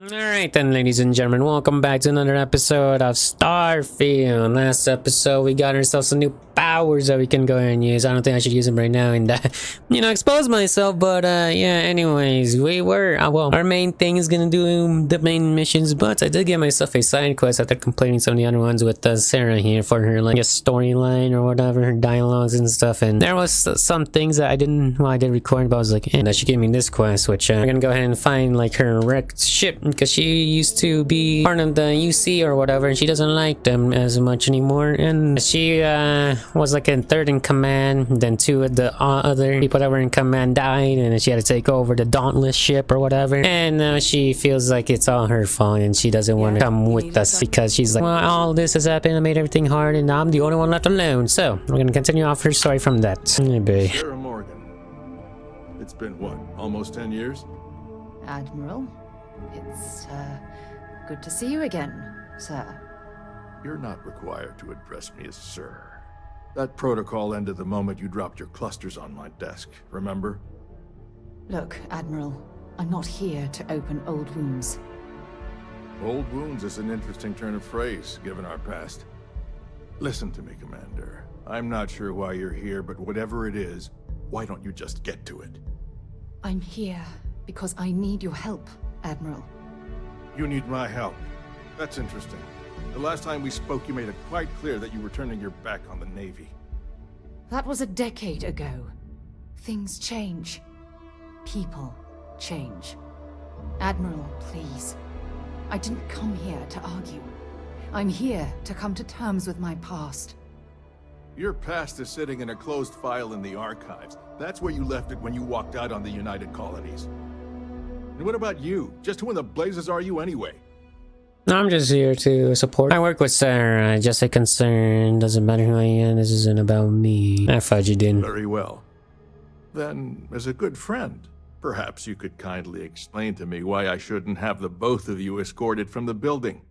Alright then, ladies and gentlemen, welcome back to another episode of Starfield. Last episode, we got ourselves some new powers that we can go ahead and use. I don't think I should use them right now and, expose myself, but, yeah, anyways, our main thing is gonna do the main missions, but I did get myself a side quest after completing some of the other ones with Sarah here for her, like, a storyline or whatever, her dialogues and stuff, and there was some things that I did record, but I was like, and she gave me this quest, which, we're gonna go ahead and find, like, her wrecked ship, because she used to be part of the UC or whatever, and she doesn't like them as much anymore, and she was like in third in command, then two of the other people that were in command died, and then she had to take over the Dauntless ship or whatever, and now she feels like it's all her fault and she doesn't want to come with us because she's like, well, all this has happened, I made everything hard and I'm the only one left alone. So we're gonna continue off her story from that. Maybe. Sarah Morgan. It's been what, almost 10 years? Admiral, it's good to see you again, sir. You're not required to address me as sir. That protocol ended the moment you dropped your clusters on my desk, remember? Look, Admiral, I'm not here to open old wounds. Old wounds is an interesting turn of phrase, given our past. Listen to me, Commander. I'm not sure why you're here, but whatever it is, why don't you just get to it? I'm here because I need your help, Admiral. You need my help. That's interesting. The last time we spoke, you made it quite clear that you were turning your back on the Navy. That was a decade ago. Things change. People change. Admiral, please. I didn't come here to argue. I'm here to come to terms with my past. Your past is sitting in a closed file in the archives. That's where you left it when you walked out on the United Colonies. And what about you? Just who in the blazes are you anyway? I'm just here to support. I work with Sarah, just a concern. Doesn't matter who I am, this isn't about me. I thought you didn't. Very well. Then, as a good friend, perhaps you could kindly explain to me why I shouldn't have the both of you escorted from the building.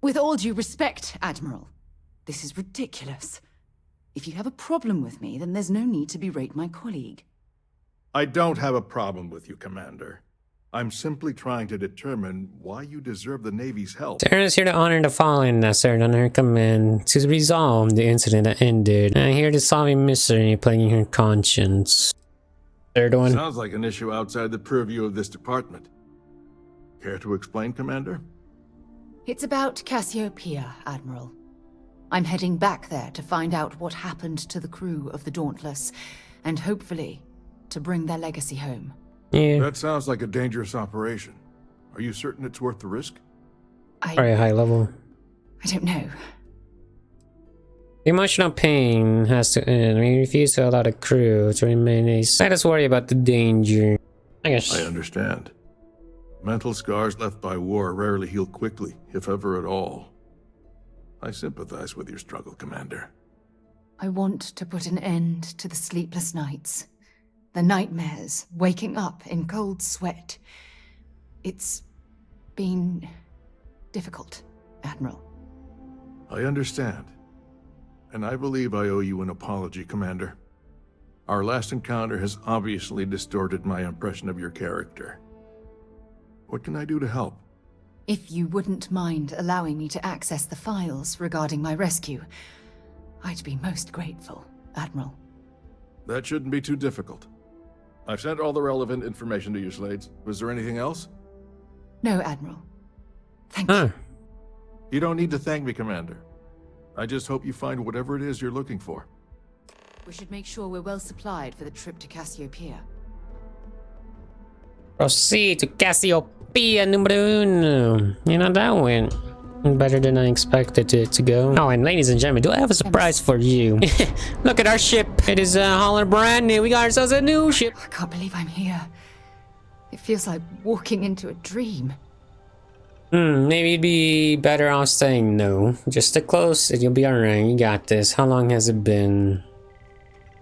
With all due respect, Admiral, this is ridiculous. If you have a problem with me, then there's no need to berate my colleague. I don't have a problem with you, Commander. I'm simply trying to determine why you deserve the Navy's help. Sarah's here to honor the fallen that served under her command, to resolve the incident that ended. I'm here to solve a mystery plaguing her conscience. Third one. Sounds like an issue outside the purview of this department. Care to explain, Commander? It's about Cassiopeia, Admiral. I'm heading back there to find out what happened to the crew of the Dauntless, and hopefully, to bring their legacy home. Yeah. That sounds like a dangerous operation. Are you certain it's worth the risk? Very high level. I don't know. The emotional pain has to end. We refuse to allow the crew to remain a... Let us worry about the danger. I guess. I understand. Mental scars left by war rarely heal quickly, if ever at all. I sympathize with your struggle, Commander. I want to put an end to the sleepless nights. The nightmares, waking up in cold sweat. It's been difficult, Admiral. I understand. And I believe I owe you an apology, Commander. Our last encounter has obviously distorted my impression of your character. What can I do to help? If you wouldn't mind allowing me to access the files regarding my rescue, I'd be most grateful, Admiral. That shouldn't be too difficult. I've sent all the relevant information to you, Slades. Was there anything else? No, Admiral. Thank you. You don't need to thank me, Commander. I just hope you find whatever it is you're looking for. We should make sure we're well supplied for the trip to Cassiopeia. Proceed to Cassiopeia numero uno. That went better than I expected it to go. Oh, and ladies and gentlemen, do I have a surprise for you? Look at our ship. It is all brand new. We got ourselves a new ship. I can't believe I'm here. It feels like walking into a dream. Maybe you'd be better off saying no. Just stick close and you'll be alright. You got this. How long has it been?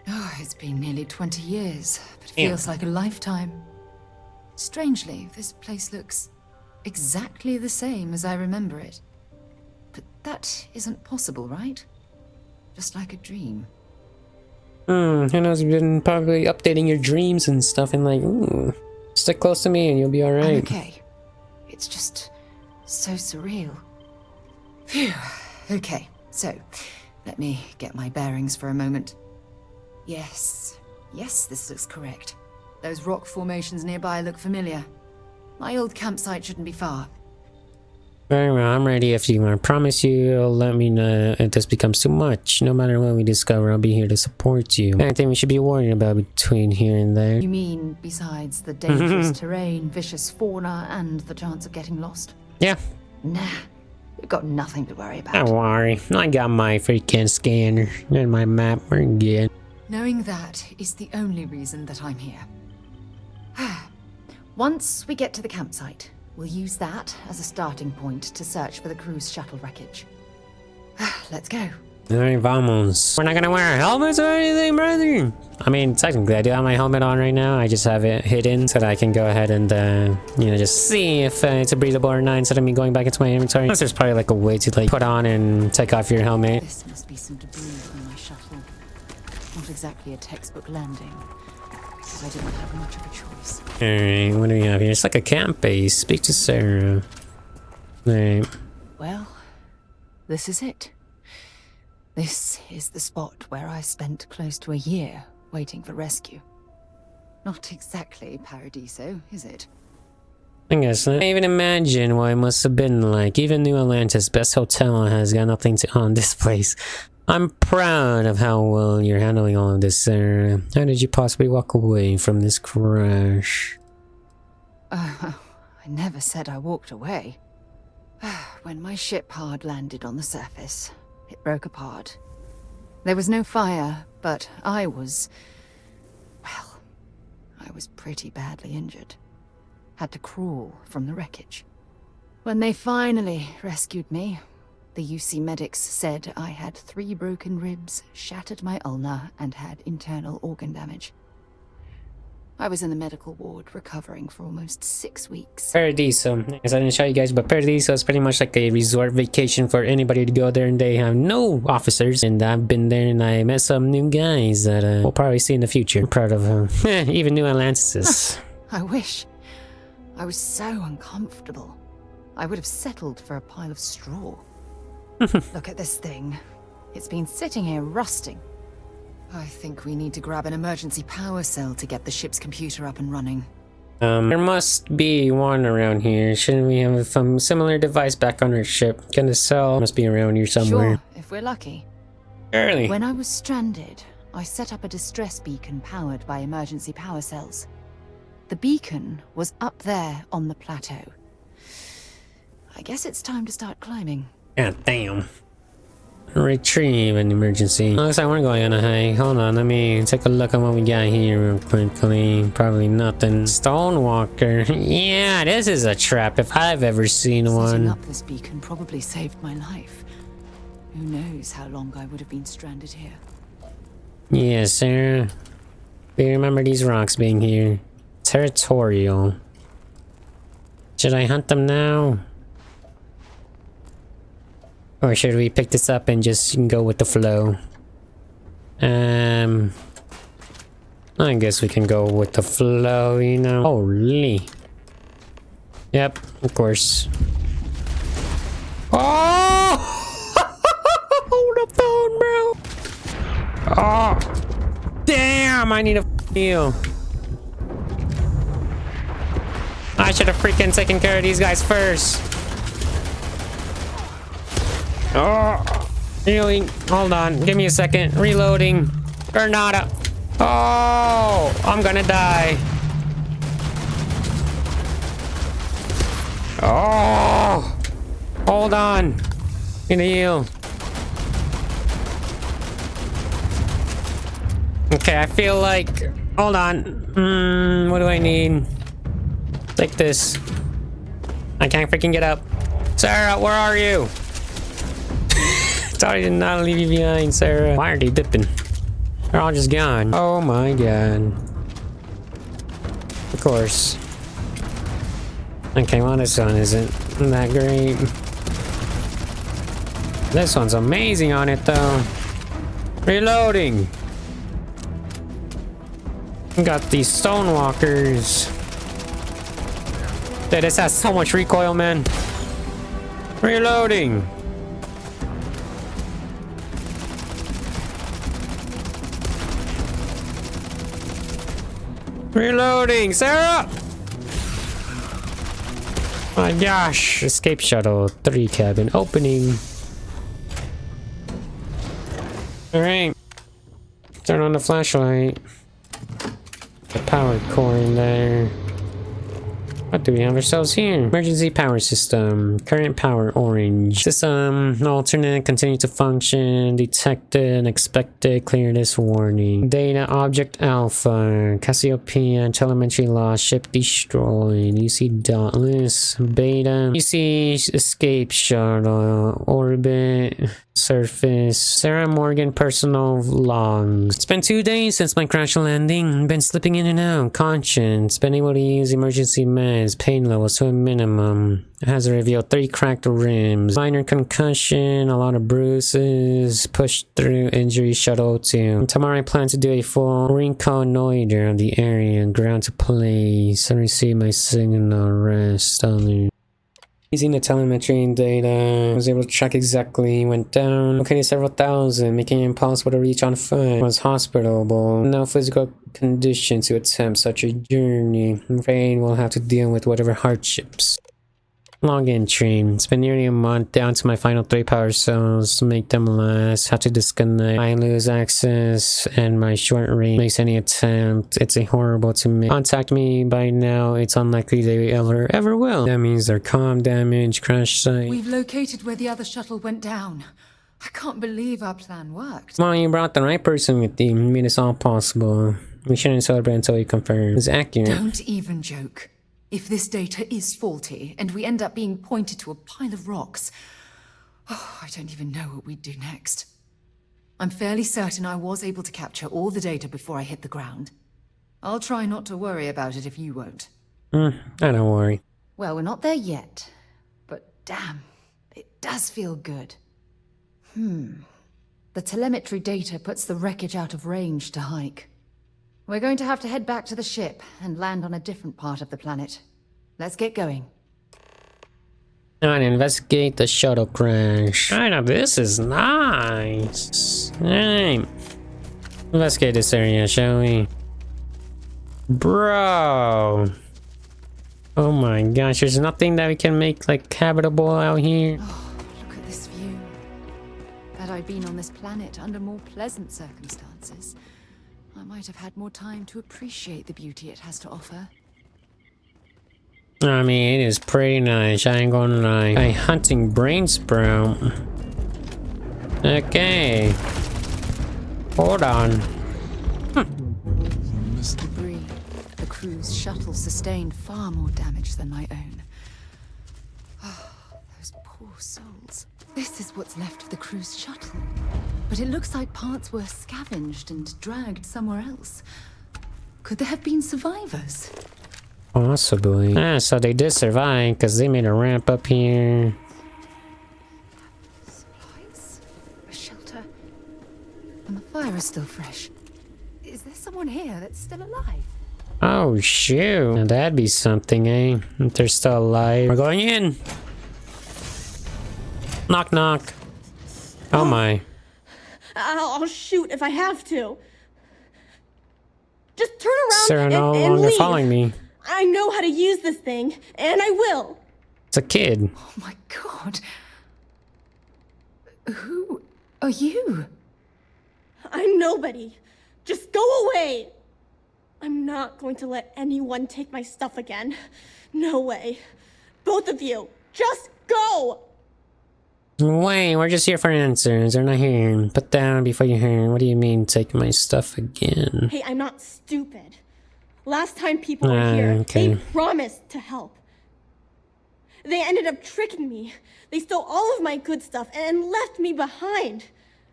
Oh, it's been nearly 20 years, but it feels like a lifetime. Strangely, this place looks exactly the same as I remember it. But that isn't possible, right? Just like a dream. Who knows, you've been probably updating your dreams and stuff and like, stick close to me and you'll be alright. I'm okay. It's just so surreal. Phew. Okay, so let me get my bearings for a moment. Yes, this looks correct. Those rock formations nearby look familiar. My old campsite shouldn't be far. Very well, I'm ready if you want. I promise you'll let me know if this becomes too much. No matter what we discover, I'll be here to support you. Anything we should be worrying about between here and there? You mean besides the dangerous terrain, vicious fauna, and the chance of getting lost? Yeah. Nah, we've got nothing to worry about. Don't worry, I got my freaking scanner and my map. We're good. Knowing that is the only reason that I'm here. Once we get to the campsite, we'll use that as a starting point to search for the cruise shuttle wreckage. Let's go. Alright, vamos. We're not gonna wear helmets or anything, brother? I mean, technically, I do have my helmet on right now. I just have it hidden so that I can go ahead and, you know, just see if it's breathable or not instead of me going back into my inventory. Unless there's probably like a way to like put on and take off your helmet. This must be some debris from my shuttle. Not exactly a textbook landing, but I didn't have much of a choice. Alright, what do we have here? It's like a camp base. Speak to Sarah. Alright. Well, this is it. This is the spot where I spent close to a year waiting for rescue. Not exactly Paradiso, is it? I guess not. I even imagine what it must have been like. Even New Atlantis' best hotel has got nothing on this place. I'm proud of how well you're handling all of this, Sarah. How did you possibly walk away from this crash? I never said I walked away. When my ship hard landed on the surface, it broke apart. There was no fire, but I was pretty badly injured. Had to crawl from the wreckage. When they finally rescued me, the UC medics said I had 3 broken ribs, shattered my ulna, and had internal organ damage. I was in the medical ward recovering for almost 6 weeks. Paradiso. As I didn't show you guys, but Paradiso is pretty much like a resort vacation for anybody to go there, and they have no officers. And I've been there and I met some new guys that we'll probably see in the future. I'm proud of them. Even New Atlantis. I wish. I was so uncomfortable. I would have settled for a pile of straw. Look at this thing. It's been sitting here rusting. I think we need to grab an emergency power cell to get the ship's computer up and running. There must be one around here. Shouldn't we have some similar device back on our ship? Can the cell must be around here somewhere? Sure, if we're lucky. Early. When I was stranded, I set up a distress beacon powered by emergency power cells. The beacon was up there on the plateau. I guess it's time to start climbing. God damn. Retrieve an emergency. Looks like we're going on a hike. Hold on, let me take a look at what we got here real quickly. Probably nothing. Stonewalker. Yeah, this is a trap if I've ever seen Setting one. up this beacon probably saved my life. Who knows how long I would have been stranded here. Yeah, Sarah. We remember these rocks being here. Territorial. Should I hunt them now? Or should we pick this up and just go with the flow? I guess we can go with the flow, you know. Holy. Yep, of course. Oh! Hold the phone, bro! Oh! Damn, I need a heal. I should have freaking taken care of these guys first. Oh, healing. Hold on. Give me a second. Reloading. Granada. Oh, I'm gonna die. Oh, hold on. Need to heal. Okay, I feel like. Hold on. What do I need? Take this. I can't freaking get up. Sarah, where are you? Sorry, did not leave you behind, Sarah. Why are they dipping? They're all just gone. Oh my god. Of course. Okay, well, this one isn't that great. This one's amazing on it, though. Reloading. Got these stonewalkers. Dude, this has so much recoil, man. Reloading. Reloading, Sarah! My gosh. Escape shuttle 3 cabin opening. Alright. Turn on the flashlight. The power core in there. What do we have ourselves here? Emergency power system. Current power orange. System alternate. Continue to function. Detected. Expected. Clear this warning. Data object alpha. Cassiopeia. Telemetry lost. Ship destroyed. You see Dauntless. Beta. You see escape shuttle. Orbit. Surface. Sarah Morgan personal logs. It's been 2 days since my crash landing. Been slipping in and out. Conscience. Been able to use emergency meds. Pain levels to a minimum. Has revealed 3 cracked rims. Minor concussion. A lot of bruises. Pushed through injury shuttle 2. Tomorrow I plan to do a full reconnoiter of the area. Ground to place. I receive my signal. Rest. Other. Using the telemetry data, I was able to track exactly went down. Located several thousand, making it impossible to reach on foot. Was hospitable. No physical condition to attempt such a journey. I'm afraid we'll have to deal with whatever hardships. Log entry. It's been nearly a month down to my final 3 power cells to make them last. Have to disconnect. I lose access and my short range makes any attempt. It's a horrible to make. Contact me by now. It's unlikely they ever will. That means they're comm damage, crash site. We've located where the other shuttle went down. I can't believe our plan worked. Well, you brought the right person with you. You made this all possible. We shouldn't celebrate until you confirm it's accurate. Don't even joke. If this data is faulty, and we end up being pointed to a pile of rocks, I don't even know what we'd do next. I'm fairly certain I was able to capture all the data before I hit the ground. I'll try not to worry about it if you won't. I don't worry. Well, we're not there yet, but damn, it does feel good. The telemetry data puts the wreckage out of range to hike. We're going to have to head back to the ship and land on a different part of the planet. Let's get going. Alright, investigate the shuttle crash. Alright, now this is nice. Alright. Investigate this area, shall we? Bro. Oh my gosh, there's nothing that we can make like habitable out here. Oh, look at this view. Had I been on this planet under more pleasant circumstances, I might have had more time to appreciate the beauty it has to offer. I mean, it is pretty nice, I ain't gonna lie. A hunting brain sprout. Okay. Hold on. Debris. The crew's shuttle sustained far more damage than my own. Oh, those poor souls. This is what's left of the crew's shuttle. But it looks like parts were scavenged and dragged somewhere else. Could there have been survivors? Possibly. So they did survive because they made a ramp up here. Supplies? A shelter? And the fire is still fresh. Is there someone here that's still alive? Oh, shoot. Now that'd be something, eh? If they're still alive. We're going in. Knock, knock. Oh my. I'll shoot if I have to. Just turn around Sarah, no and longer leave. following me. I know how to use this thing, and I will. It's a kid. Oh my god. Who are you? I'm nobody. Just go away. I'm not going to let anyone take my stuff again. No way. Both of you, just go. Wait, we're just here for answers. They're not here. Put down before you hear. What do you mean, take my stuff again? Hey, I'm not stupid. Last time people were here, okay. they promised to help. They ended up tricking me. They stole all of my good stuff and left me behind.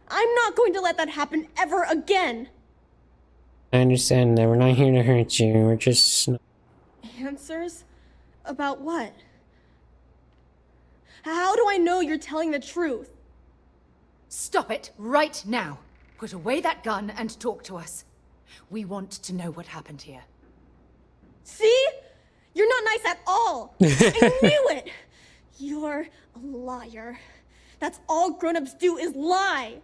I'm not going to let that happen ever again. I understand that. We're not here to hurt you. We're just... Answers? About what? How do I know you're telling the truth? Stop it right now. Put away that gun and talk to us. We want to know what happened here. See? You're not nice at all. I knew it. You're a liar. That's all grown-ups do is lie.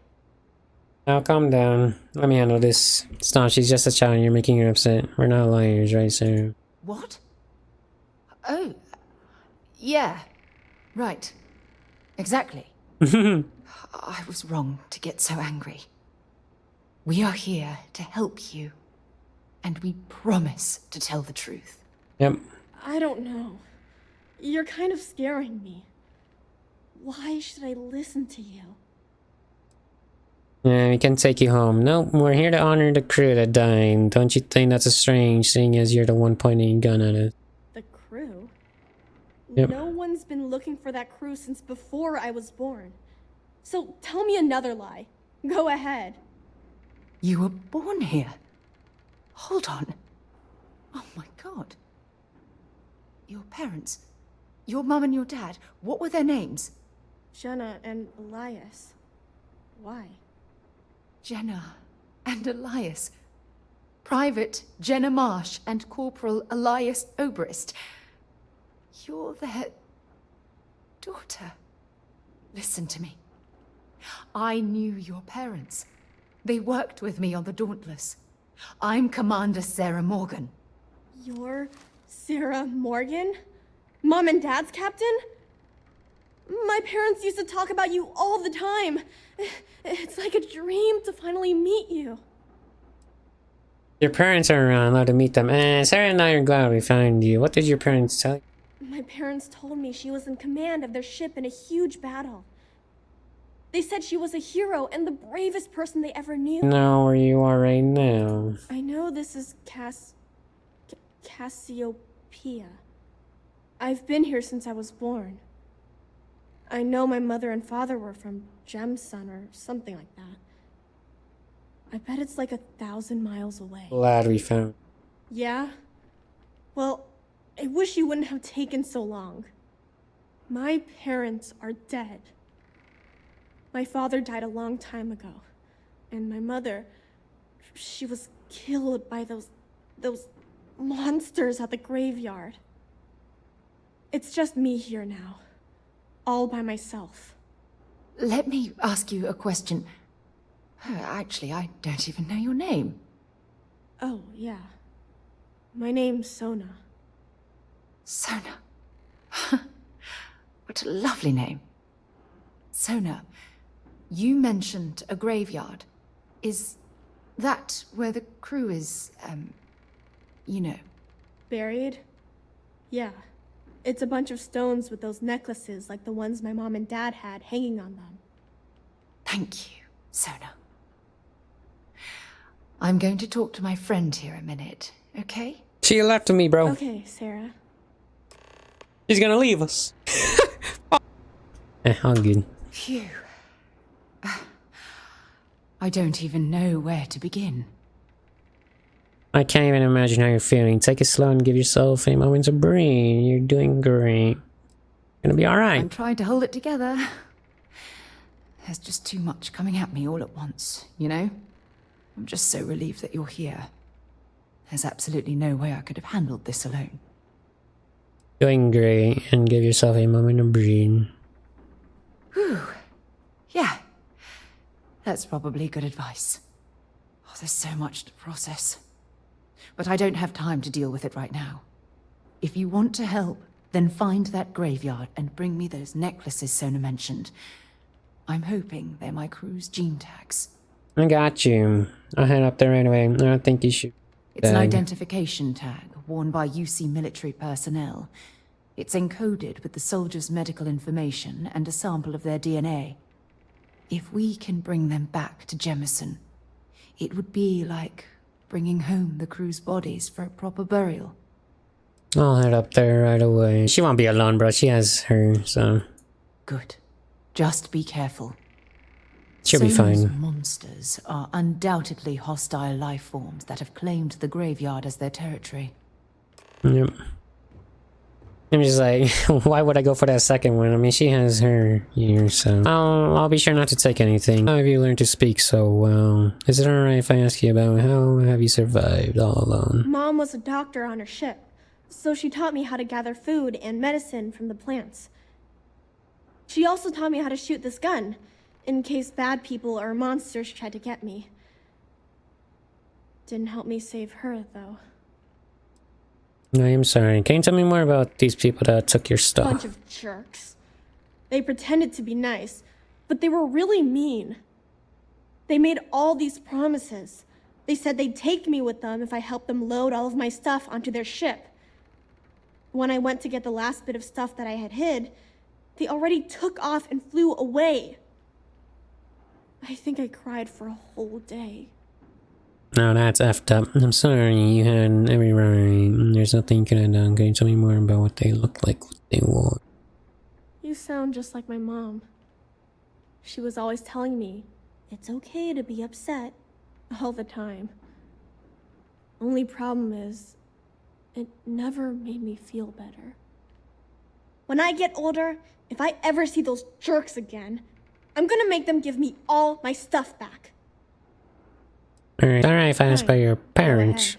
Now calm down. Let me handle this. Stop, she's just a child and you're making her upset. We're not liars, right, Sarah? What? Oh, yeah. Right. Exactly. I was wrong to get so angry. We are here to help you. And we promise to tell the truth. Yep. I don't know. You're kind of scaring me. Why should I listen to you? Yeah, we can take you home. No, we're here to honor the crew that died. Don't you think that's a strange, seeing as you're the one pointing a gun at us? The crew? Yep. No one's been looking for that crew since before I was born. So tell me another lie. Go ahead. You were born here. Hold on. Oh my god. Your parents, your mum and your dad, what were their names? Jenna and Elias. Why? Jenna and Elias. Private Jenna Marsh and Corporal Elias Obrist. You're their daughter. Listen to me. I knew your parents. They worked with me on the Dauntless. I'm Commander Sarah Morgan. You're Sarah Morgan? Mom and Dad's captain? My parents used to talk about you all the time. It's like a dream to finally meet you. Your parents are around, allowed to meet them. Sarah and I are glad we found you. What did your parents tell you? My parents told me she was in command of their ship in a huge battle. They said she was a hero and the bravest person they ever knew. Know where you are right now. I know this is Cassiopeia. I've been here since I was born. I know my mother and father were from Gemsun or something like that. I bet it's like 1,000 miles away. Glad we found. Yeah? Well, I wish you wouldn't have taken so long. My parents are dead. My father died a long time ago. And my mother, she was killed by those monsters at the graveyard. It's just me here now. All by myself. Let me ask you a question. Actually, I don't even know your name. Oh, yeah. My name's Sona. Sona. What a lovely name. Sona, you mentioned a graveyard. Is that where the crew is, you know? Buried? Yeah. It's a bunch of stones with those necklaces like the ones my mom and dad had hanging on them. Thank you, Sona. I'm going to talk to my friend here a minute, okay? She left to me, bro. Okay, Sarah. She's gonna leave us. All good. Phew. I don't even know where to begin. I can't even imagine how you're feeling. Take it slow and give yourself a moment to breathe. You're doing great. Gonna be alright. I'm trying to hold it together. There's just too much coming at me all at once, you know? I'm just so relieved that you're here. There's absolutely no way I could have handled this alone. Doing great, and give yourself a moment to breathe. Whew. Yeah. That's probably good advice. Oh, there's so much to process. But I don't have time to deal with it right now. If you want to help, then find that graveyard and bring me those necklaces Sona mentioned. I'm hoping they're my crew's gene tags. I got you. I'll head up there right away. I don't think you should. It's an identification tag worn by UC military personnel. It's encoded with the soldiers' medical information and a sample of their DNA. If we can bring them back to Jemison, it would be like bringing home the crew's bodies for a proper burial. I'll head up there right away. She won't be alone, bro. She has her, so... Good. Just be careful. She'll be Sona's fine. monsters are undoubtedly hostile life forms that have claimed the graveyard as their territory. Yep. I'm just like, why would I go for that second one? I mean, she has her here, so... I'll be sure not to take anything. How have you learned to speak so well? Is it alright if I ask you about how have you survived all alone? Mom was a doctor on her ship. So she taught me how to gather food and medicine from the plants. She also taught me how to shoot this gun, in case bad people or monsters tried to get me. Didn't help me save her, though. I am sorry. Can you tell me more about these people that took your stuff? Bunch of jerks. They pretended to be nice, but they were really mean. They made all these promises. They said they'd take me with them if I helped them load all of my stuff onto their ship. When I went to get the last bit of stuff that I had hid, they already took off and flew away. I think I cried for a whole day. No, that's effed up. I'm sorry, you had every right. There's nothing you could have done. Can you tell me more about what they look like, what they wore? You sound just like my mom. She was always telling me, it's okay to be upset, all the time. Only problem is, it never made me feel better. When I get older, if I ever see those jerks again, I'm gonna make them give me all my stuff back. Alright, financed by your parents.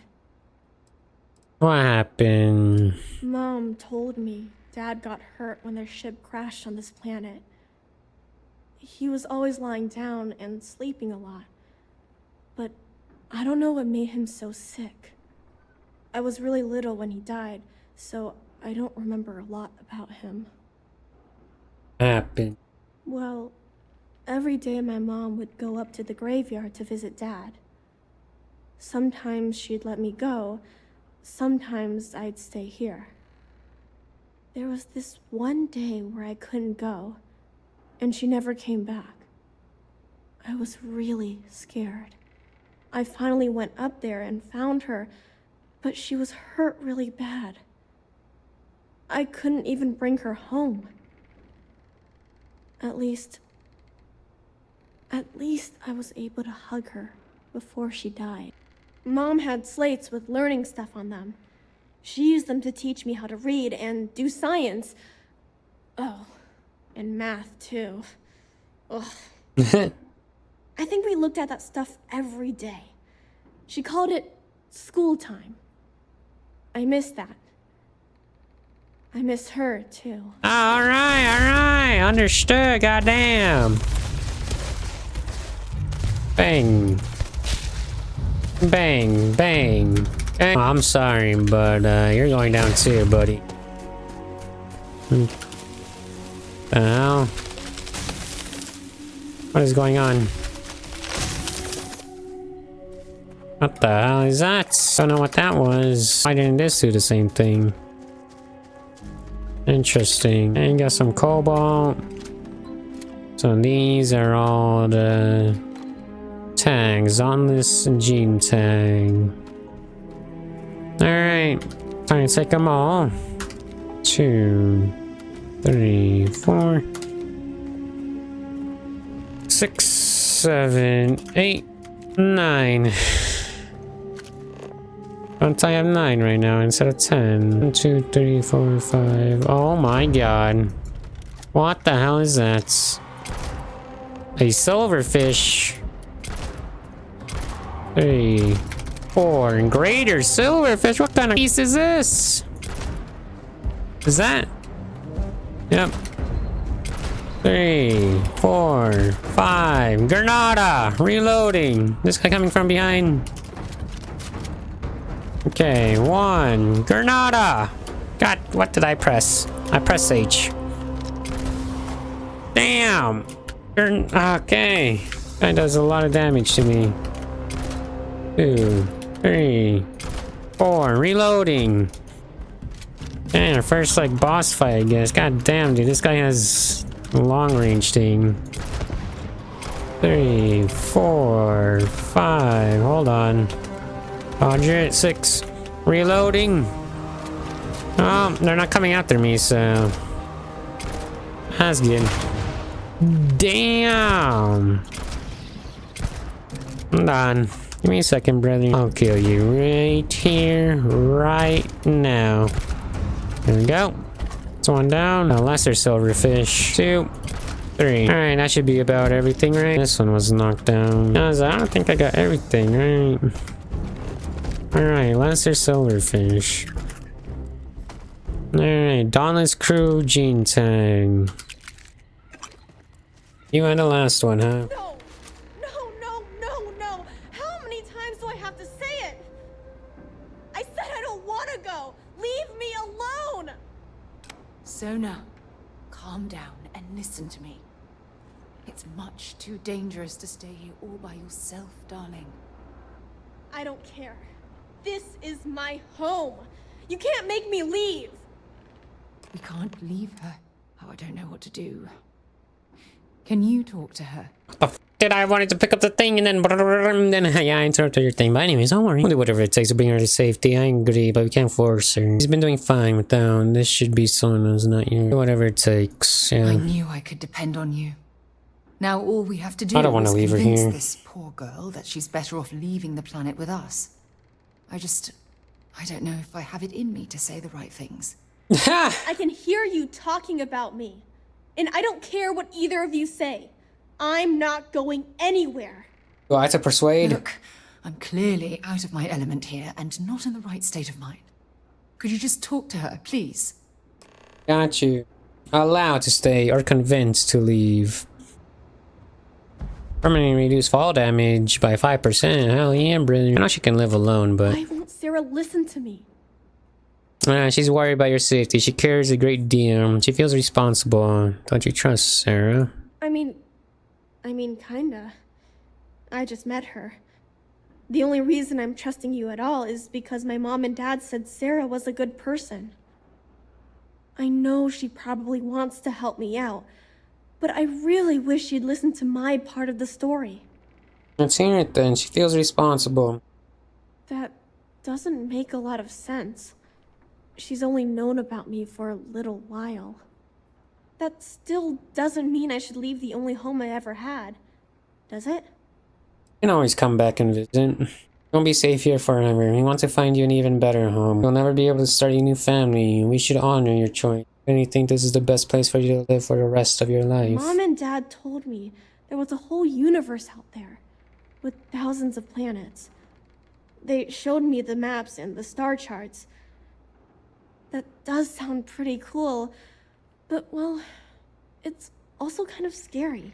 What happened? Mom told me Dad got hurt when their ship crashed on this planet. He was always lying down and sleeping a lot. But I don't know what made him so sick. I was really little when he died, so I don't remember a lot about him. Happened. Well, every day my mom would go up to the graveyard to visit Dad. Sometimes she'd let me go, sometimes I'd stay here. There was this one day where I couldn't go, and she never came back. I was really scared. I finally went up there and found her, but she was hurt really bad. I couldn't even bring her home. At least I was able to hug her before she died. Mom had slates with learning stuff on them. She used them to teach me how to read and do science. Oh, and math too. Ugh. I think we looked at that stuff every day. She called it school time. I miss that. I miss her too. Alright, understood, goddamn. Bang. Bang, bang. Okay. I'm sorry, but you're going down too, buddy. The hell? What is going on? What the hell is that? Don't know what that was. Why didn't this do the same thing? Interesting. And got some cobalt. So these are all the tags on this gene tag. Alright, time to take them all. 2, 3, 4, 6, 7, 8, 9. Don't I have 9 right now instead of 10? 1, 2, 3, 4, 5. Oh my god. What the hell is that? A silverfish. 3, 4, and greater silverfish. What kind of beast is this? Is that? Yep. 3, 4, 5. Granada! Reloading. This guy coming from behind. Okay, 1. Granada! God, what did I press? I press H. Damn! Okay. That does a lot of damage to me. 2, 3, 4. Reloading. And our first, like, boss fight, I guess. God damn, dude. This guy has a long-range thing. 3, 4, 5. Hold on. 106. Reloading. Oh, they're not coming after me, so... That's good. Damn! Hold on. Give me a second, brother. I'll kill you right here, right now. There we go. That's one down. A lesser silverfish. 2, 3. Alright, that should be about everything, right? This one was knocked down. I don't think I got everything, right? Alright, lesser silverfish. Alright, Dauntless Crew, Gene Tang. You and the last one, huh? No! No, no, no, no! How many times do I have to say it? I said I don't want to go! Leave me alone! Sona, calm down and listen to me. It's much too dangerous to stay here all by yourself, darling. I don't care. This is my home. You can't make me leave. We can't leave her. Oh, I don't know what to do. Can you talk to her? The f did I wanted to pick up the thing and then yeah, I interrupted your thing. But anyways, don't worry. We'll do whatever it takes to bring her to safety. I agree, but we can't force her. She's been doing fine without. This should be Sona's, not yours. Whatever it takes. Yeah. I knew I could depend on you. Now all we have to do I don't want to is leave her convince here. this poor girl that she's better off leaving the planet with us. I don't know if I have it in me to say the right things. I can hear you talking about me. And I don't care what either of you say. I'm not going anywhere. Do I have to persuade? Look, I'm clearly out of my element here and not in the right state of mind. Could you just talk to her, please? Got you. Allowed to stay or convinced to leave. Permanently reduce fall damage by 5%. Hell yeah, brilliant. I know she can live alone, but Why won't Sarah listen to me? she's worried about your safety. She cares a great deal. She feels responsible. Don't you trust Sarah? I mean, kinda. I just met her. The only reason I'm trusting you at all is because my mom and dad said Sarah was a good person. I know she probably wants to help me out, but I really wish she'd listen to my part of the story. Let's hear it then. She feels responsible. That doesn't make a lot of sense. She's only known about me for a little while. That still doesn't mean I should leave the only home I ever had, does it? You can always come back and visit. Don't be safe here forever. We want to find you an even better home. You'll never be able to start a new family. We should honor your choice. I think this is the best place for you to live for the rest of your life. Mom and Dad told me there was a whole universe out there, with thousands of planets. They showed me the maps and the star charts. That does sound pretty cool, but well, it's also kind of scary.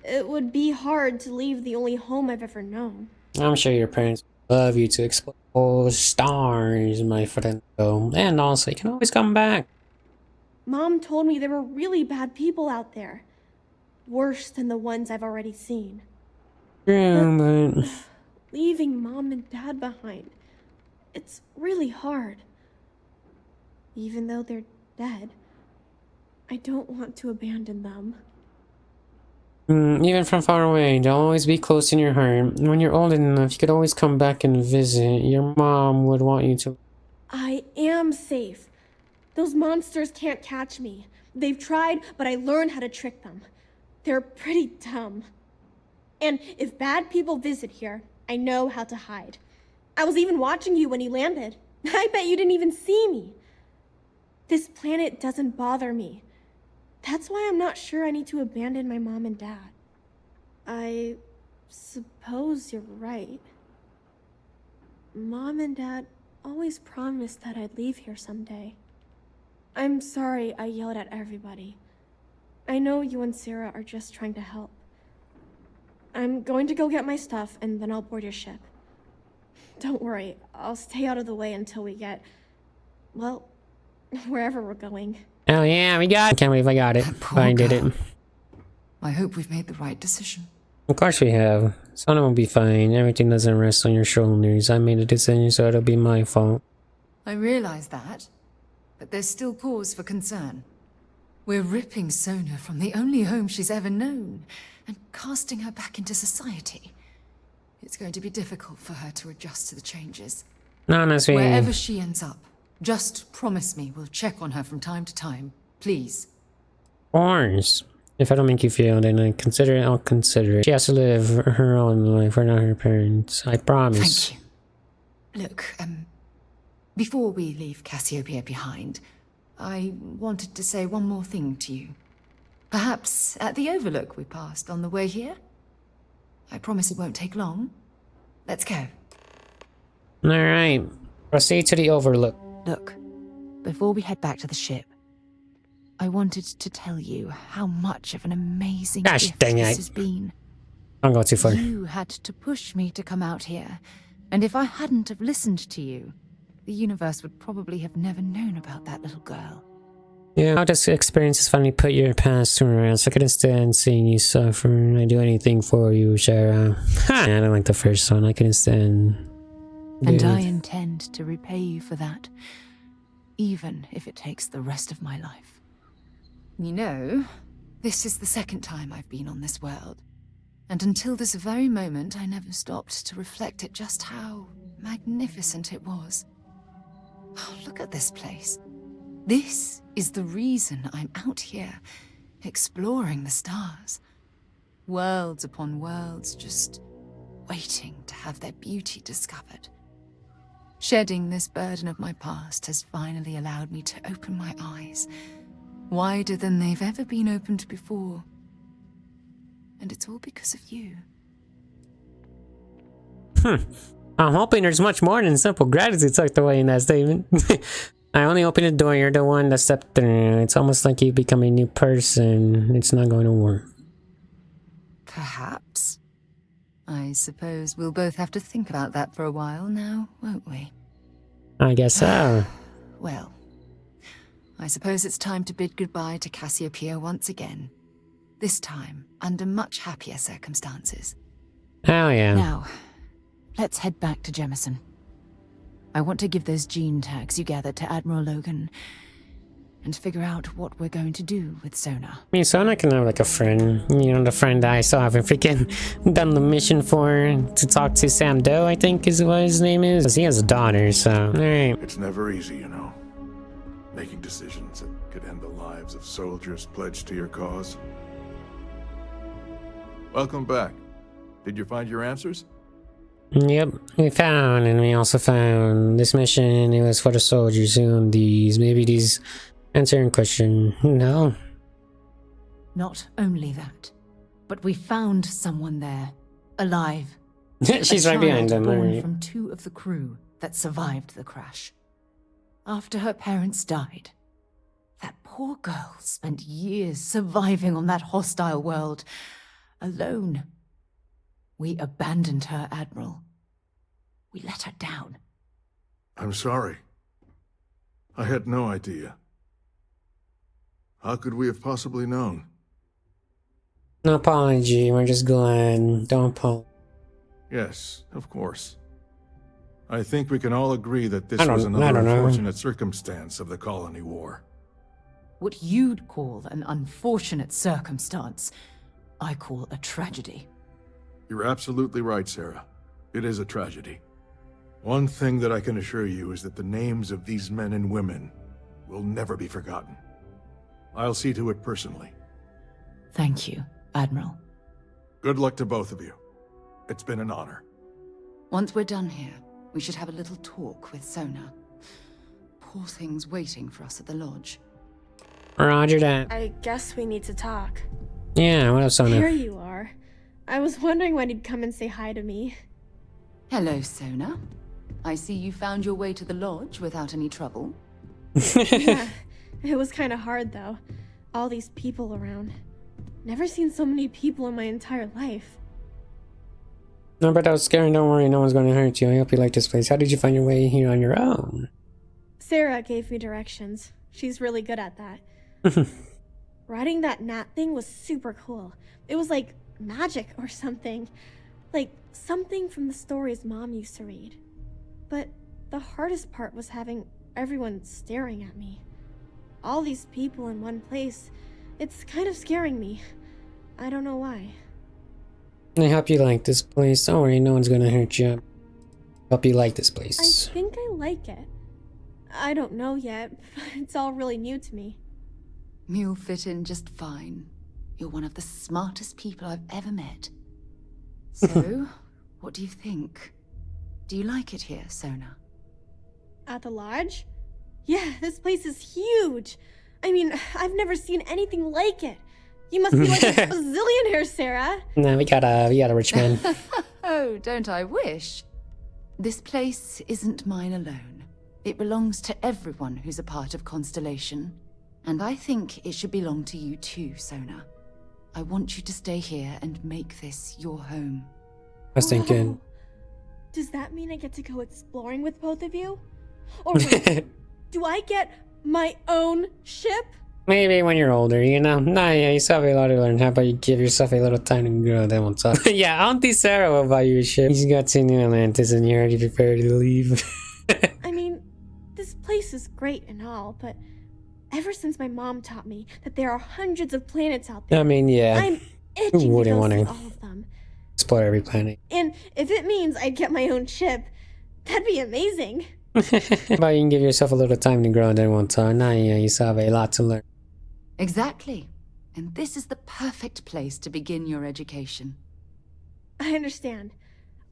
It would be hard to leave the only home I've ever known. I'm sure your parents love you to explore those stars, my friend. And also, you can always come back. Mom told me there were really bad people out there. Worse than the ones I've already seen. Yeah, but Leaving Mom and Dad behind, it's really hard. Even though they're dead, I don't want to abandon them. Even from far away, they'll always be close in your heart. When you're old enough, you could always come back and visit. Your mom would want you to. I am safe. Those monsters can't catch me. They've tried, but I learned how to trick them. They're pretty dumb. And if bad people visit here, I know how to hide. I was even watching you when you landed. I bet you didn't even see me. This planet doesn't bother me. That's why I'm not sure I need to abandon my mom and dad. I suppose you're right. Mom and Dad always promised that I'd leave here someday. I'm sorry I yelled at everybody. I know you and Sarah are just trying to help. I'm going to go get my stuff and then I'll board your ship. Don't worry, I'll stay out of the way until we get, well, wherever we're going. Oh yeah, we got it. Can't believe I got it. Poor I did girl. it. I hope we've made the right decision. Of course we have. Sona will be fine. Everything doesn't rest on your shoulders. I made a decision, so it'll be my fault. I realize that, but there's still cause for concern. We're ripping Sona from the only home she's ever known and casting her back into society. It's going to be difficult for her to adjust to the changes. No, no, sweetie. Wherever she ends up, just promise me we'll check on her from time to time, please. Of course. If I don't make you feel, then I'll consider it. She has to live her own life. We're not her parents. I promise. Thank you. Look, before we leave Cassiopeia behind, I wanted to say one more thing to you. Perhaps at the overlook we passed on the way here? I promise it won't take long. Let's go. Alright. Proceed to the overlook. Look, before we head back to the ship, I wanted to tell you how much of an amazing Gosh, gift dang this it. has been. Don't go too far. You had to push me to come out here, and if I hadn't have listened to you, the universe would probably have never known about that little girl. Yeah, how this experience has finally put your past to rest. I couldn't stand seeing you suffer. I'd do anything for you, Sarah. Ha! I don't like the first one. I couldn't stand. And Dude. I intend to repay you for that, even if it takes the rest of my life. You know, this is the second time I've been on this world, and until this very moment, I never stopped to reflect at just how magnificent it was. Oh, look at this place. This is the reason I'm out here, exploring the stars. Worlds upon worlds, just waiting to have their beauty discovered. Shedding this burden of my past has finally allowed me to open my eyes, wider than they've ever been opened before. And it's all because of you. I'm hoping there's much more than simple gratitude tucked away in that statement. I only opened the door, you're the one that stepped through. It's almost like you become a new person. It's not going to work. Perhaps. I suppose we'll both have to think about that for a while now, won't we? I guess so. Well, I suppose it's time to bid goodbye to Cassiopeia once again. This time, under much happier circumstances. Hell yeah. Now, let's head back to Jemison. I want to give those gene tags you gathered to Admiral Logan and figure out what we're going to do with Sona. I mean, Sona can have like a friend. You know, the friend I still haven't freaking done the mission for to talk to Sam Doe, I think is what his name is. 'Cause he has a daughter, so. Alright. It's never easy, you know. Making decisions that could end the lives of soldiers pledged to your cause. Welcome back. Did you find your answers? Yep, we found, and we also found this mission. It was for the soldiers who owned these. Maybe these answering question. No. Not only that, but we found someone there, alive. She's A right behind child them. born Alright. from 2 of the crew that survived the crash. After her parents died, that poor girl spent years surviving on that hostile world, alone. We abandoned her, Admiral. We let her down. I'm sorry. I had no idea. How could we have possibly known? No apology, we're just glad. Don't apologize. Yes, of course. I think we can all agree that this I was don't another know. unfortunate circumstance of the colony war. What you'd call an unfortunate circumstance, I call a tragedy. You're absolutely right, Sarah. It is a tragedy. One thing that I can assure you is that the names of these men and women will never be forgotten. I'll see to it personally. Thank you, Admiral. Good luck to both of you. It's been an honor. Once we're done here, we should have a little talk with Sona. Poor thing's waiting for us at the lodge. Roger that. I guess we need to talk. Yeah, what up, Sona? Here you are. I was wondering when you'd come and say hi to me. Hello, Sona. I see you found your way to the lodge without any trouble. Yeah, it was kind of hard though. All these people around. Never seen so many people in my entire life. No, but that was scary. Don't worry, no one's going to hurt you. I hope you like this place. How did you find your way here on your own? Sarah gave me directions. She's really good at that. Riding that gnat thing was super cool. It was like magic or something. Like something from the stories Mom used to read. But the hardest part was having everyone staring at me. All these people in one place. It's kind of scaring me. I don't know why. I hope you like this place. Don't worry, no one's going to hurt you. Hope you like this place. I think I like it. I don't know yet. It's all really new to me. You'll fit in just fine. You're one of the smartest people I've ever met. So, what do you think? Do you like it here, Sona? At the lodge? Yeah, this place is huge. I mean, I've never seen anything like it. You must be like a bazillionaire, Sarah. No, we got a rich man. Oh, don't I wish? This place isn't mine alone. It belongs to everyone who's a part of Constellation. And I think it should belong to you too, Sona. I want you to stay here and make this your home. I was thinking... Whoa. Does that mean I get to go exploring with both of you? Or wait, do I get my own ship? Maybe when you're older, you know? Nah, yeah, you still have a lot to learn. How about you give yourself a little time to grow, then we'll talk. Yeah, Auntie Sarah will buy you a ship. He's got to New Atlantis and you're already prepared to leave. I mean, this place is great and all, but ever since my mom taught me that there are hundreds of planets out there, I mean, yeah. I'm itching to wouldn't go want see to all of them. explore every planet? And if it means I'd get my own ship, that'd be amazing. But you can give yourself a little time to grow and then we'll talk. Nah, yeah, you still have a lot to learn. Exactly. And this is the perfect place to begin your education. I understand.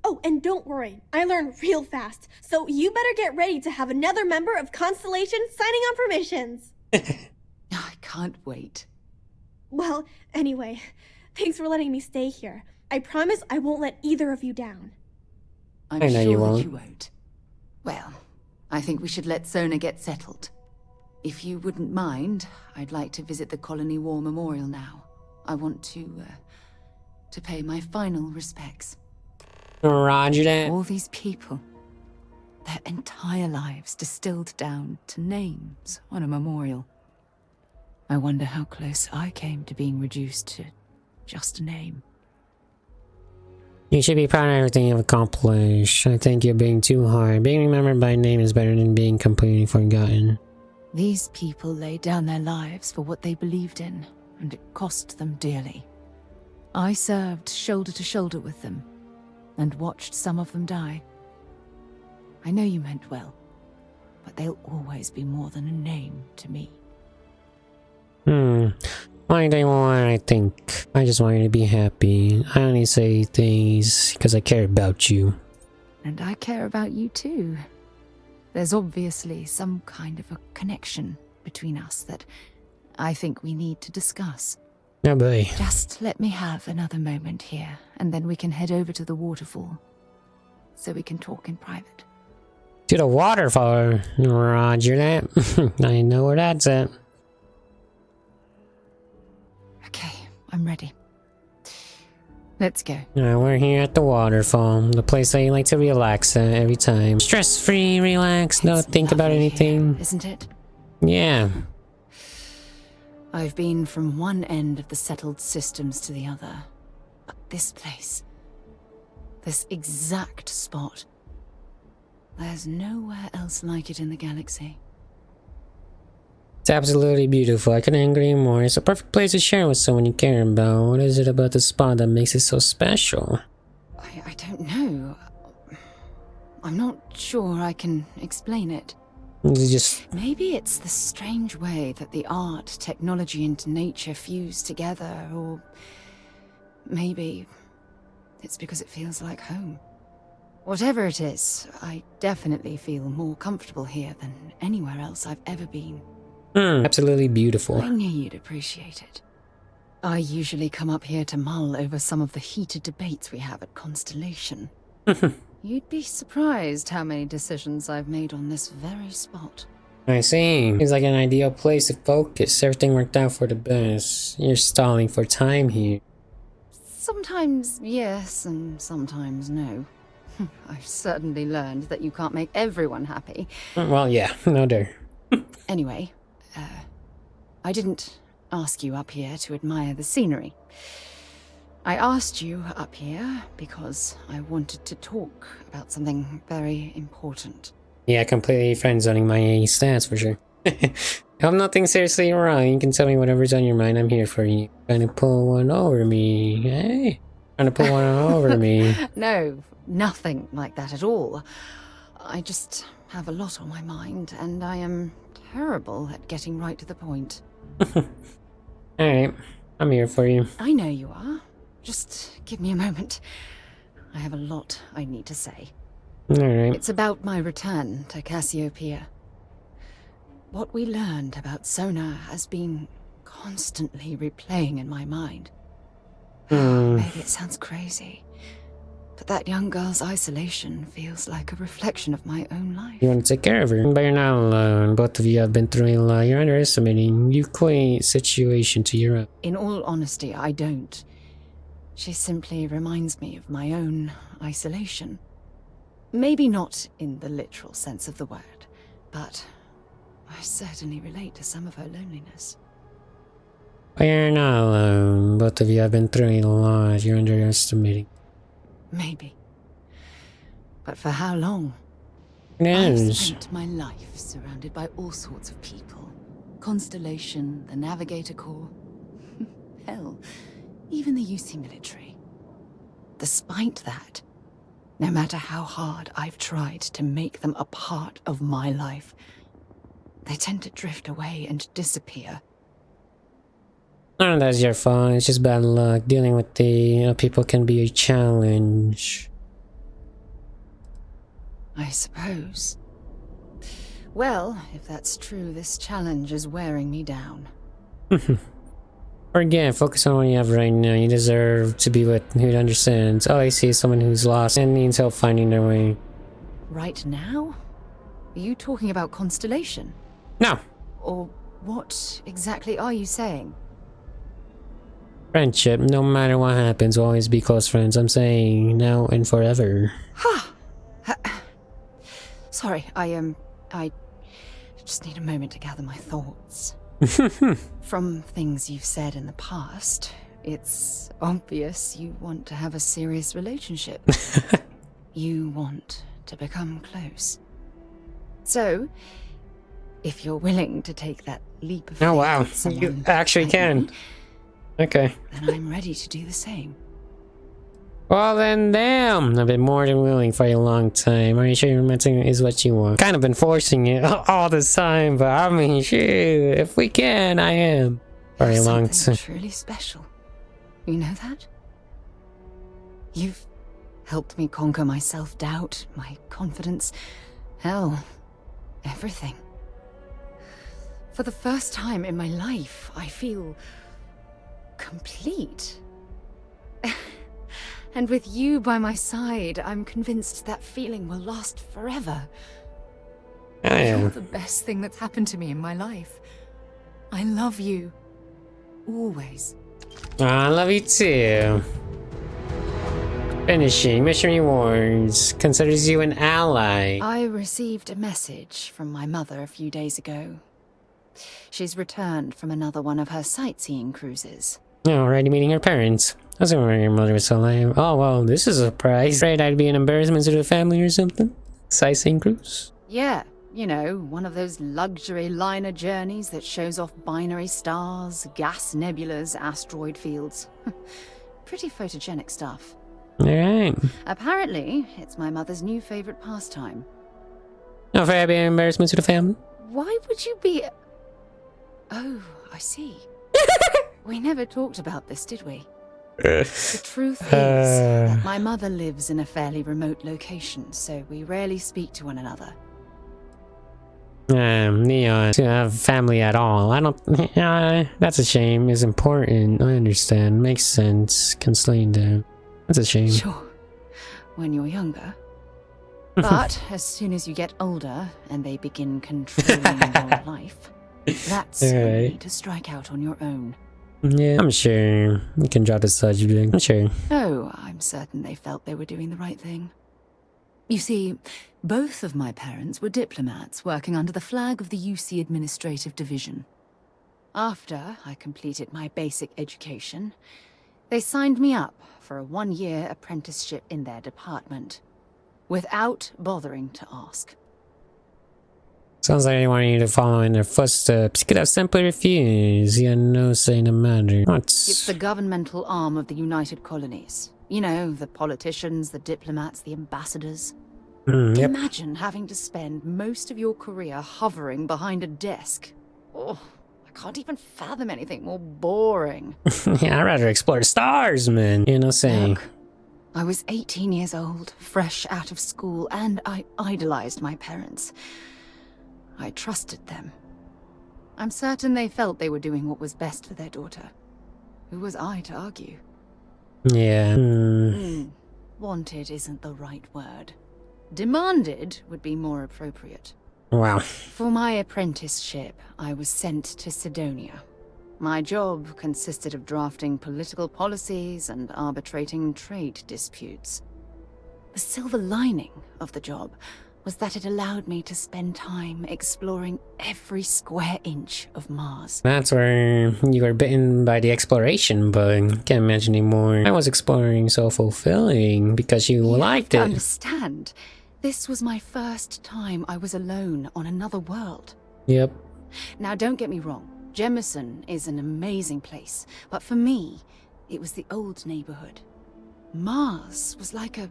Oh, and don't worry, I learn real fast, so you better get ready to have another member of Constellation signing on for missions. I can't wait. Well, anyway, thanks for letting me stay here. I promise I won't let either of you down. I'm I know sure you that won't. you won't. Well, I think we should let Sona get settled. If you wouldn't mind, I'd like to visit the Colony War Memorial now. I want to pay my final respects. Roger that. All these people, their entire lives distilled down to names on a memorial. I wonder how close I came to being reduced to just a name. You should be proud of everything you've accomplished. I think you're being too hard. Being remembered by name is better than being completely forgotten. These people laid down their lives for what they believed in, and it cost them dearly. I served shoulder to shoulder with them, and watched some of them die. I know you meant well, but they'll always be more than a name to me. Why do you want, I think? I just want you to be happy. I only say things because I care about you. And I care about you too. There's obviously some kind of a connection between us that I think we need to discuss. Oh boy. Just let me have another moment here, and then we can head over to the waterfall, so we can talk in private. To the waterfall. Roger that. I know where that's at. Okay, I'm ready. Let's go. We're here at the waterfall, the place that you like to relax at every time. Stress-free, relax, don't It's think about lovely anything. here, isn't it? Yeah. I've been from one end of the settled systems to the other. But this place, this exact spot, there's nowhere else like it in the galaxy. It's absolutely beautiful. I couldn't agree more. It's a perfect place to share with someone you care about. What is it about the spot that makes it so special? I don't know. I'm not sure I can explain it. It's just... Maybe it's the strange way that the art, technology, and nature fuse together, or maybe it's because it feels like home. Whatever it is, I definitely feel more comfortable here than anywhere else I've ever been. absolutely beautiful. I knew you'd appreciate it. I usually come up here to mull over some of the heated debates we have at Constellation. You'd be surprised how many decisions I've made on this very spot. I see. It's like an ideal place to focus. Everything worked out for the best. You're stalling for time here. Sometimes yes, and sometimes no. I've certainly learned that you can't make everyone happy. Well, yeah, no dare. Anyway, I didn't ask you up here to admire the scenery. I asked you up here because I wanted to talk about something very important. Yeah, completely friend-zoning my stats for sure. I'm nothing seriously wrong. You can tell me whatever's on your mind. I'm here for you. Trying to pull one over me, hey? Trying to pull one over me. No, nothing like that at all. I just have a lot on my mind, and I am terrible at getting right to the point. Alright, I'm here for you. I know you are. Just give me a moment. I have a lot I need to say. Alright. It's about my return to Cassiopeia. What we learned about Sona has been constantly replaying in my mind. Maybe it sounds crazy, But that young girl's isolation feels like a reflection of my own life. You want to take care of her, but you're not alone. Both of you have been through a lot. You're underestimating Yuki's situation to your own. In all honesty, I don't. She simply reminds me of my own isolation. Maybe not in the literal sense of the word, but I certainly relate to some of her loneliness. But you're not alone. Both of you have been through a lot. You're underestimating. Maybe. But for how long? Yes. I've spent my life surrounded by all sorts of people. Constellation, the Navigator Corps. Hell, even the UC military. Despite that, no matter how hard I've tried to make them a part of my life, they tend to drift away and disappear. None of that's your fault. It's just bad luck. Dealing with the people can be a challenge. I suppose. Well, if that's true, this challenge is wearing me down. Forget, focus on what you have right now. You deserve to be with who understands. All I see is someone who's lost and needs help finding their way. Right now? Are you talking about Constellation? No. Or what exactly are you saying? Friendship, no matter what happens, we'll always be close friends. I'm saying now and forever. Sorry, I just need a moment to gather my thoughts. From things you've said in the past, it's obvious you want to have a serious relationship. You want to become close. So, if you're willing to take that leap of faith, Oh wow, with someone you actually like can. me, Okay. then I'm ready to do the same. Well then, damn! I've been more than willing for a long time. Are you sure romantic is what you want? Kind of been forcing it all this time, but I mean, shit, if we can, I am. For a long Something time. truly special. You know that? You've helped me conquer my self-doubt, my confidence, hell, everything. For the first time in my life, I feel complete. And with you by my side, I'm convinced that feeling will last forever. I You're am. the best thing that's happened to me in my life. I love you. Always. I love you too. Finishing mission rewards considers you an ally. I received a message from my mother a few days ago. She's returned from another one of her sightseeing cruises. Already meeting her parents. I was wondering your mother was alive. Oh well, this is a surprise. Afraid I'd be an embarrassment to the family or something. Sightseeing cruise. Yeah, you know, one of those luxury liner journeys that shows off binary stars, gas nebulas, asteroid fields. Pretty photogenic stuff. Alright. Apparently, it's my mother's new favorite pastime. Not afraid I'd be an embarrassment to the family. Why would you be... Oh, I see. We never talked about this, did we? The truth is that my mother lives in a fairly remote location, so we rarely speak to one another. Neon, to have family at all. I don't... that's a shame. It's important. I understand. Makes sense. Can slow down. That's a shame. Sure, when you're younger. But as soon as you get older and they begin controlling your life, that's when you need to strike out on your own. Yeah, I'm sure. You can drop the subject. I'm sure. Oh, I'm certain they felt they were doing the right thing. You see, both of my parents were diplomats working under the flag of the UC Administrative Division. After I completed my basic education, they signed me up for a one-year apprenticeship in their department, without bothering to ask. Sounds like they want you to follow in their footsteps. You could have simply refused. You had no say in the matter. It's the governmental arm of the United Colonies. You know, the politicians, the diplomats, the ambassadors. Yep. Imagine having to spend most of your career hovering behind a desk. Oh, I can't even fathom anything more boring. Yeah, I'd rather explore the stars, man. You know, saying. Look, I was 18 years old, fresh out of school, and I idolized my parents. I trusted them. I'm certain they felt they were doing what was best for their daughter. Who was I to argue? Yeah. Wanted isn't the right word. Demanded would be more appropriate. Wow. For my apprenticeship, I was sent to Sidonia. My job consisted of drafting political policies and arbitrating trade disputes. The silver lining of the job was that it allowed me to spend time exploring every square inch of Mars. That's where you were bitten by the exploration bug. Can't imagine anymore. I was exploring so fulfilling because you liked it. Understand, this was my first time I was alone on another world. Yep. Now don't get me wrong, Jemison is an amazing place, but for me, it was the old neighborhood. Mars was like a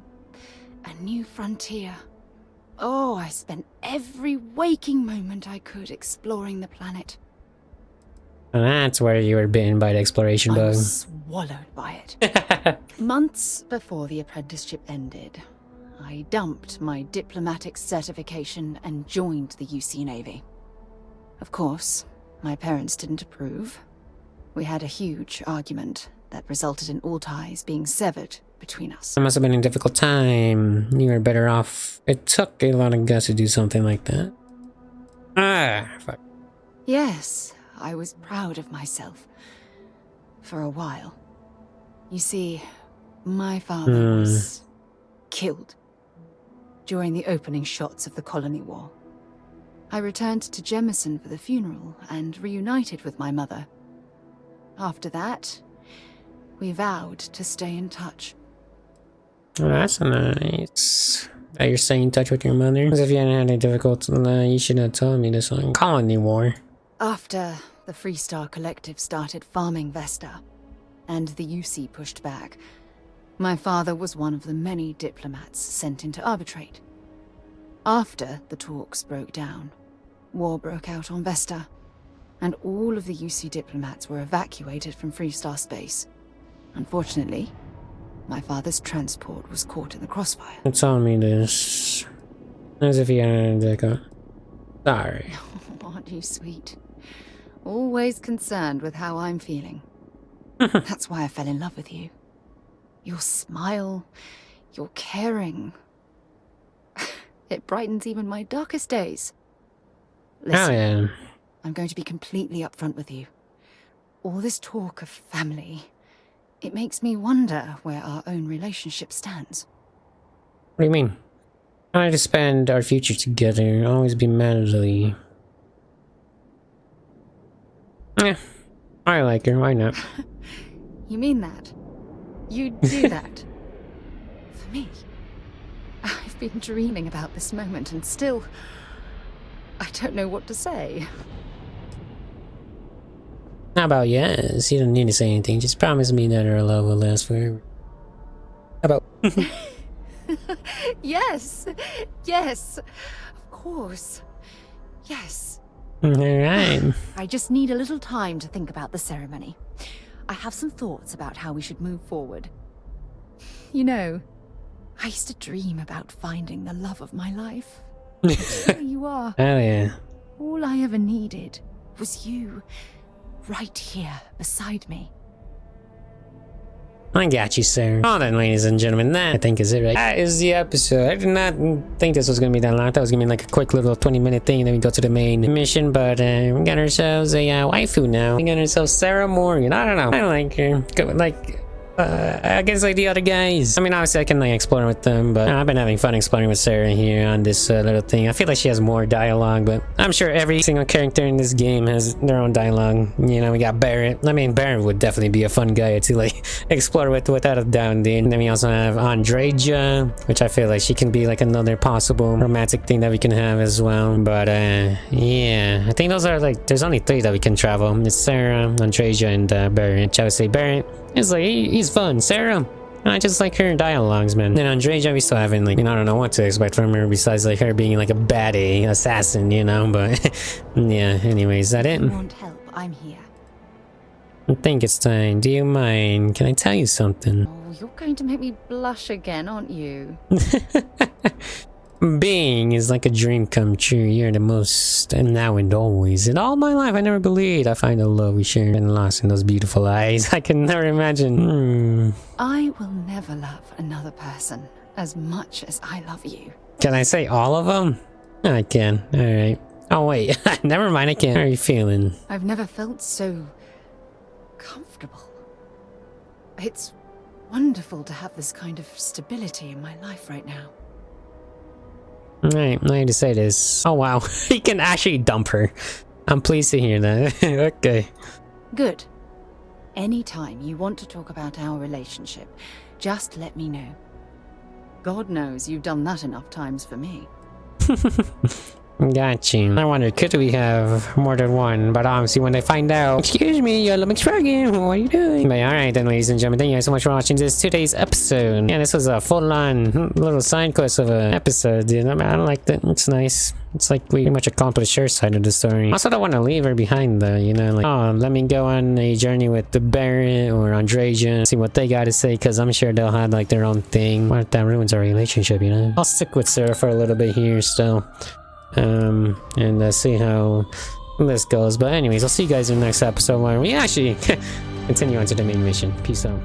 new frontier. Oh, I spent every waking moment I could exploring the planet. And that's where you were bitten by the exploration I bug. was swallowed by it. Months before the apprenticeship ended, I dumped my diplomatic certification and joined the UC Navy. Of course, my parents didn't approve. We had a huge argument that resulted in all ties being severed between us. It must have been a difficult time. You were better off. It took a lot of guts to do something like that. Ah, fuck. Yes, I was proud of myself. For a while. You see, my father was killed during the opening shots of the Colony War. I returned to Jemison for the funeral and reunited with my mother. After that, we vowed to stay in touch. Oh, that's nice. That you're staying in touch with your mother. As if you hadn't had any difficult, you should have told me this on Colony War. After the Freestar Collective started farming Vesta, and the UC pushed back, my father was one of the many diplomats sent in to arbitrate. After the talks broke down, war broke out on Vesta, and all of the UC diplomats were evacuated from Freestar space. Unfortunately, my father's transport was caught in the crossfire. Don't tell me this. As if you had sorry. Aren't you sweet? Always concerned with how I'm feeling. That's why I fell in love with you. Your smile, your caring. It brightens even my darkest days. Listen, Oh yeah. I'm going to be completely upfront with you. All this talk of family, it makes me wonder where our own relationship stands. What do you mean? I like to spend our future together, always be manly. Yeah, I like her, why not? You mean that? You do that? For me? I've been dreaming about this moment and still, I don't know what to say. How about yes? You don't need to say anything, just promise me that our love will last forever. How about... Yes! Yes! Of course. Yes. Alright. I just need a little time to think about the ceremony. I have some thoughts about how we should move forward. You know, I used to dream about finding the love of my life. Here you are. Oh yeah. All I ever needed was you, right here beside me. I got you, sir. Well then, ladies and gentlemen, that I think is it, right? That is the episode. I did not think this was gonna be that long. I thought it was gonna be like a quick little 20-minute thing, and then we go to the main mission, but we got ourselves a waifu now. We got ourselves Sarah Morgan. I don't know. I like her. Like, against like the other guys. I mean, obviously I can like explore with them, but I've been having fun exploring with Sarah here on this little thing. I feel like she has more dialogue, but I'm sure every single character in this game has their own dialogue. You know, we got Barrett. I mean, Barrett would definitely be a fun guy to like explore with without a doubt. And then we also have Andreja, which I feel like she can be like another possible romantic thing that we can have as well. But yeah, I think those are like, there's only 3 that we can travel. It's Sarah, Andreja, and Barrett. I would say Barrett is like, he's fun. Sarah, I just like her dialogues, man. Then Andreja, we still haven't, like, you know, I don't know what to expect from her besides like her being like a baddie assassin, you know, but yeah, anyways, is that it? If you want help, I'm here. I think it's time. Do you mind? Can I tell you something? Oh, you're going to make me blush again, aren't you? being is like a dream come true. You're the most, and now and always. In all my life, I never believed I find the love we share and lost in those beautiful eyes. I can never imagine. I will never love another person as much as I love you. Can I say all of them? I can. Alright. Oh, wait. Never mind. I can't. How are you feeling? I've never felt so comfortable. It's wonderful to have this kind of stability in my life right now. Alright, I need to say this. Oh wow, he can actually dump her. I'm pleased to hear that. Okay. Good. Anytime you want to talk about our relationship, just let me know. God knows you've done that enough times for me. Got you. I wonder, could we have more than one? But obviously when they find out, excuse me, YoloMcSwaggen, what are you doing? But alright then, ladies and gentlemen, thank you guys so much for watching today's episode. Yeah, this was a full-on little side quest of an episode, dude. I like that. It's nice. It's like we pretty much accomplished her side of the story. I also don't want to leave her behind though, you know, like, oh, let me go on a journey with the Baron or Andreja, see what they got to say, because I'm sure they'll have like their own thing. What if that ruins our relationship, you know? I'll stick with Sarah for a little bit here still. And see how this goes. But anyways, I'll see you guys in the next episode where we actually continue on to the main mission. Peace out.